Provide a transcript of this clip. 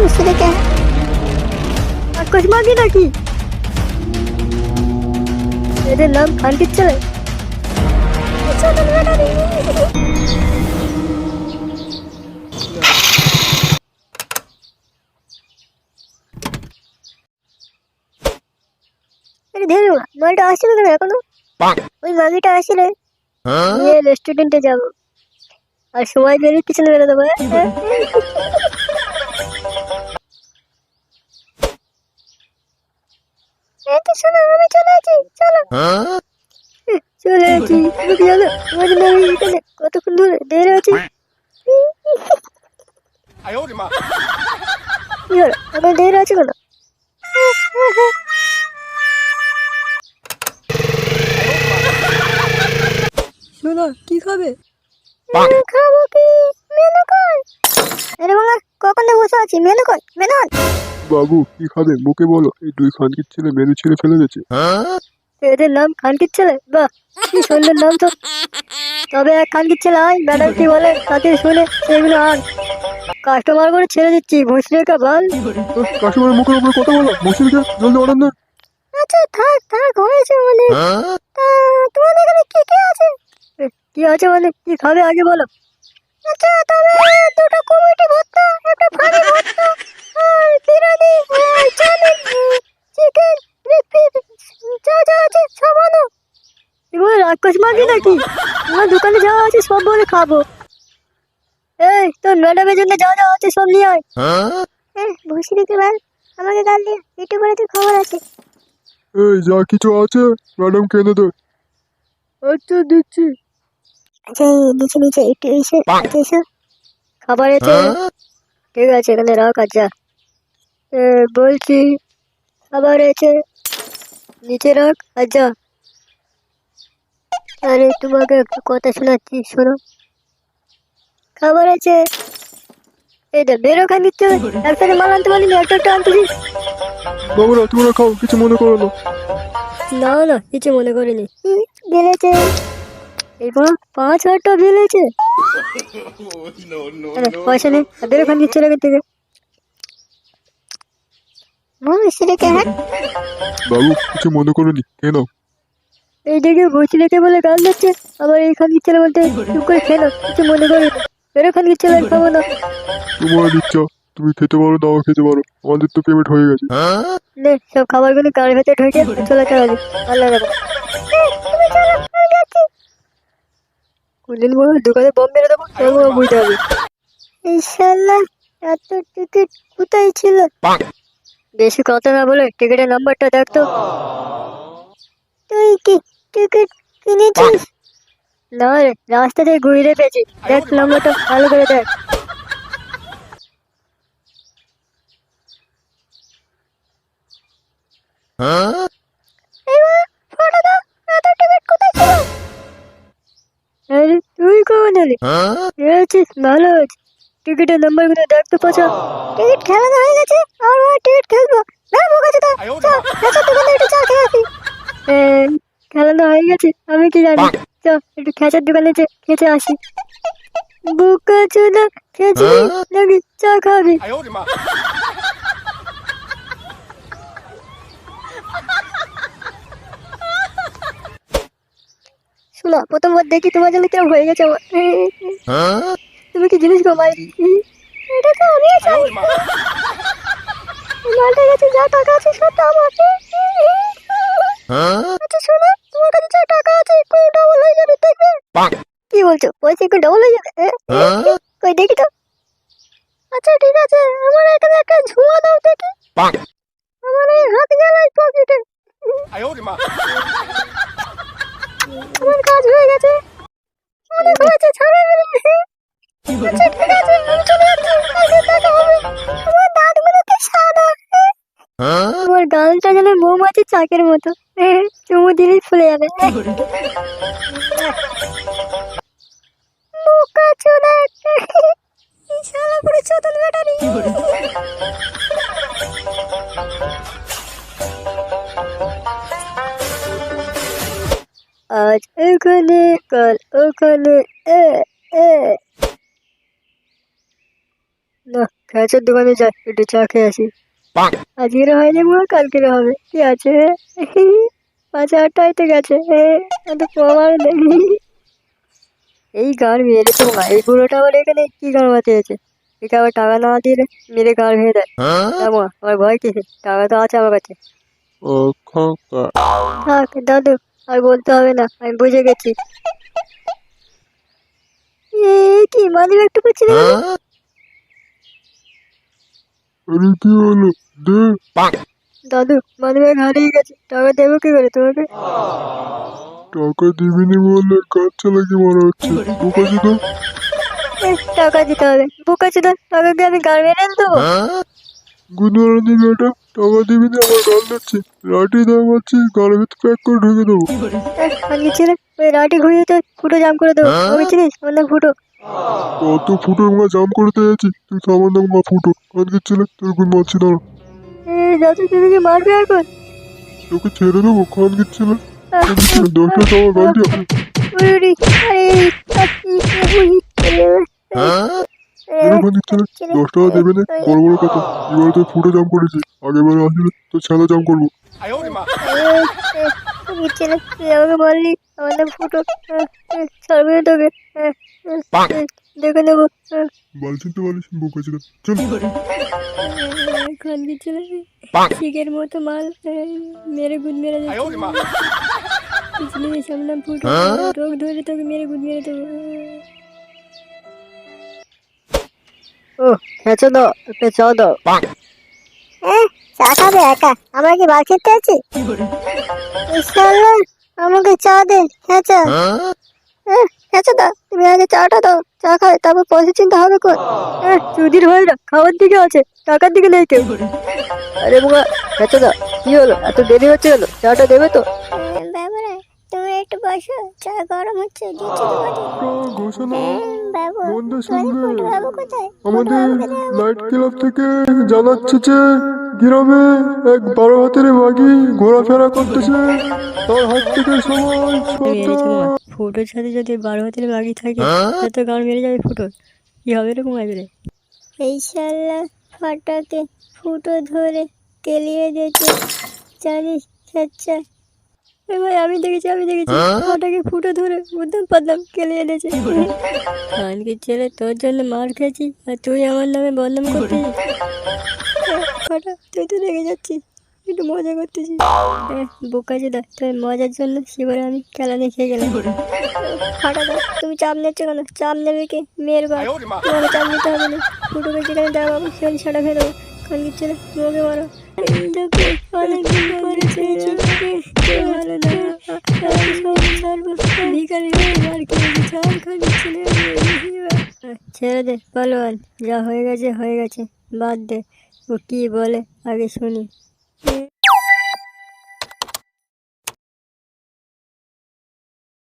इसलिए क्या है कुछ मांगी ना की मेरे नाम खान की चले ধরো মালটা আসছিল কেন এখনো ওই মাগিটা আসলে নিয়ে রেস্টুরেন্টে যাবো আর সময় বেরিয়ে পিছনে বেরো দেবো শোনো আমি চলে আছি চলো চলে আছি তুমি কি জানো তোমার জন্য আমি এখানে কতক্ষণ ধরে দাঁড়িয়ে আছি কি হলো এখন দাঁড়িয়ে আছি কেন শোনো কি খাবে খাবো কি মেনু কই আরে বাবা কখন থেকে বসে আছি মেনু কই মেনু বাবু কি খাবে মুখে বলো। এই দুই খানকির ছেলে মেনু ছেড়ে ফেলে গেছে। এদের নাম খানকির ছেলে বাহ কি সুন্দর নাম তো তবে এক খানকির ছেলে আয় ম্যাডাম কি বলে তাকে শুনে সেগুলো আন কাস্টমার করে ছেড়ে দিচ্ছি ভুসড়িকা বল কাস্টমারের মুখের উপরে কথা বলো মুসিরকে জলদি অর্ডার না। আচ্ছা থাক থাক হয়েছে মানে তা তোমাদের এখানে কি কি আছে কি আছে মানে কি খাবে আগে বলো আচ্ছা তবে দুটো কমিটি ভর্তা একটা ফানি ভর্তা আর বিরিয়ানি আর চাউমিন চিকেন যা যা আছে সব আনো এবার রাক্ষস মাগি নাকি তোমার দোকানে যাওয়া আছে সব বলে খাবো এই তোর ম্যাডামের জন্য যা যা আছে সব নিয়ে আয় বসে দিতে পার আমাকে গাল দিয়ে একটু করে তোর খবর আছে এই যা কিছু আছে ম্যাডাম কেনে দে। আচ্ছা দিচ্ছি আচ্ছা নিচে নিচে একটু এসে এসো খাবার আছে ঠিক আছে এখানে রাখ আচ্ছা বলছি খাবার আছে নিচে রাখ আচ্ছা আরে তোমাকে একটু কথা শোনাচ্ছি শোনো খাবার আছে এই দে বেরো খান দিচ্ছে একসাথে মাল আনতে পারিনি একটা একটা আনতেছি বাবুরা তোমরা খাও কিছু মনে করো না। না না কিছু মনে করিনি বেড়েছে এরপর 5,000 টাকা বেড়েছে পয়সা নেই বেরো খান দিচ্ছে না থেকে इसलिए क्या है বাবু কিছু মনে করোনি কেন এই দেখে বসে রেখে বলে গাল দিচ্ছে আবার এই খান দিচ্ছে বলতে চুপ করে খেলো কিছু মনে করিনি বেরো খান দিচ্ছে খাবো না তোমার ইচ্ছা তুমি খেতে পারো নাও খেতে পারো আমাদের তো পেমেন্ট হয়ে গেছে। নে সব খাবারগুলো কার ভেতরে ঢুকে চলে চলে আল্লাহ রাখো কোনদিন বলো দোকানে বম মেরে দেবো তবুও বুঝতে হবে ইনশাল্লাহ এত টিকিট কোথায় ছিল বেশি কথা না বলে টিকিটের নাম্বারটা দেখতো তুই কি টিকিট কিনেছিস না রে রাস্তা থেকে ঘুরে পেয়েছি দেখ নাম্বারটা ভালো করে দেখ আরে তুই কখন এলি আছিস ভালো আছিস টিকিটের নাম্বার গুলো দেখতে পাচ্ছ টিকিট খেলানো হয়ে গেছে আর টিকিট খেলবো না বোকাচোদা চল আচ্ছা দোকানে একটু চা খেয়ে আসি খেলানো হয়ে গেছে আমি কি জানি চ একটু খেঁচার দোকানে খেতে আসি বোকা চোদা খেয়েছি নাকি চা খাবি শোনা প্রথমবার দেখি তোমার জন্য কেমন হয়ে গেছে আমার তুমি কি জিনিস গো ভাই এটা তো আমি চাই মালটা গেছে যা টাকা আছে সব তো আমাকে আচ্ছা শোনো তোমার কাছে যা টাকা আছে একটু ডবল হয়ে যাবে দেখবে কি বলছো পয়সা একটু ডবল হয়ে যাবে কই দেখি তো আচ্ছা ঠিক আছে আমার এখানে একটা ঝুমা দাও দেখি আমার এই হাত গেল এই পকেটে আমার কাজ হয়ে গেছে অনেক হয়েছে ছাড়া আচ্ছা ঠিক আছে আমি চলে যাচ্ছি কালকে দেখা হবে আমার দাঁতগুলো কি সাদা তোমার গালটা যেন মৌমাছি চাকের মতো চুমু দিলেই ফুলে যাবে বোকা চোদা এই শালা পুরো চোদন ব্যাটারি আজ এখানে কাল ওখানে না ফ্যাচের দোকানে যাই, একটু চা খেয়ে আসি। আজকের হয়নি মা, কালকের হবে, কি আছে? 5,000 টাকাই তো গেছে, অত প্রমাণ নেই। এই গান মেরে তো মা, এই বুড়োটা আবার এখানে কি গান বাঁচিয়েছে? একে আবার টাকা না দিয়ে মেরে গান ভেঙে দেয়। না মা, আমার ভয় কিসে, টাকা তো আছে আমার কাছে। ও খোকা। থাক দাদু, আর বলতে হবে না, আমি বুঝে গেছি। কি মানিব্যাগ একটু করছি না কেন? আরে কি হলো? দে। দাদু, মানিব্যাগ হারিয়ে গেছে, টাকা দেবো কি করে তোমাকে? টাকা দিবিনি বলে কাজ চালাকি মনে হচ্ছে। বোকা চোদা। টাকা দিতে হবে, বোকা চোদা, টাকাকে আমি গান মেরে দেবো? গুদমারানি বেটা, টাকা দিবিনি আমার গাল দিচ্ছে। লাঠি দাম আছে, গালের ভিতরে প্যাক করে ঢুকে দেবো। আমি ছেলে, ওই লাঠি ঘুরিয়ে তো ফুটো জাম করে দেবো। আমি চিনিস, আমার নাম ফুটো। কত ফুটোর মা জাম করতে যাচ্ছি, তুই সামান্য মা ফুটো। আজকের ছেলে তোর গুণ মারছি দাঁড়া। দাদু, তুমি কি মারবে এখন? তোকে ছেড়ে দেবো খানকির ছেলে। খানকির ছেলে 10টা টাকা গাল দিয়ে উরি, আরে, খানকির ছেলে 10 টাকা দেবে না, বড় বড় কথা। এবার তুই ফুটো জাম করেছিস, আগের বার আসলে তোর ছেলে জাম করবো। ছেলে, তুই আমাকে বললি আমার নাম ফুটো, ছাড়বে না তোকে, দেখে নেবো। বাল চিনতে পারিস বোকা ছিল। চল। খানকির ছেলে, শিখের মতো মাল, মেরে গুদ মেরে যাচ্ছে। পিছনে সামনে ফুটো, রোগ ধরে তোকে মেরে গুদ মেরে দেবো। ও খেঁচো দাও, একটা চা দাও। চা খাবে একা? আমরা কি বার খেতে আছি? ইনশাআল্লাহ, আমাকে চা দে। হ্যাঁ হ্যাঁ দাও, তুমি আগে চাটা দাও। চা খাবে, তারপর পয়সা চিন্তা হবে কোন। চুদির হয় না, খাওয়ার দিকে আছে, টাকার দিকে নেই কেউ। আরে বোকা, খেঁচো দাও, কি হলো, এত দেরি হচ্ছে কেন? চাটা দেবে তো? বাবুরা, তুমি একটু বসো, চা গরম হচ্ছে, দিচ্ছি তোমাকে। ঘোষণা বাবু, মন্দা তোমার শুনবে। ফুটু বাবু কোথায়? আমাদের নাইট ক্লাব থেকে জানাচ্ছে যে গ্রামে এক 12 হাতের বাঘি ঘোরাফেরা করতেছে। তার হাত থেকে সবাই সাবধান। ফুটোর সাথে যদি 12 হাতের বাঘি থাকে, তাহলে তো গান মেরে যাবে ফুটোর। কি হবে এরকম আসলে? ইনশাআল্লাহ, ফাটাকে ফুটো ধরে কেলিয়ে দিয়েছে, জানিস খেচ্ছা। ভাই, আমি দেখেছি ওটাকে ফুটো ধরে বুঝতাম পারলাম কেলিয়ে এনেছে। কানকির ছেলে, তোর জন্য মার খেয়েছি আর তুই আমার নামে বদনাম করতেছিস। ফাটা, তুই তো রেগে যাচ্ছিস, একটু মজা করতেছিস। বোকা চোদা, তোর মজার জন্য সেবারে আমি খেলা দেখে গেলাম। ফাটা দাও, তুমি চাপ নিচ্ছ কেন? চাপ নেবে কে? মেয়ের বাপ, তোমাকে চাপ নিতে হবে না। ফুটোকে যেখানে দেওয়া পাবো সেখানে ছাড়া ফেলে দেবো। কানকির ছেলে, তোমাকে মারো। অনেকদিন পরে পেয়েছি, ভালো না, ভিখারি মার খেয়েছি, ছাড় কানকির ছেলে। ছেড়ে দে পালোয়ান, যা হয়ে গেছে হয়ে গেছে, বাদ দে। ও কি বলে আগে শুনি।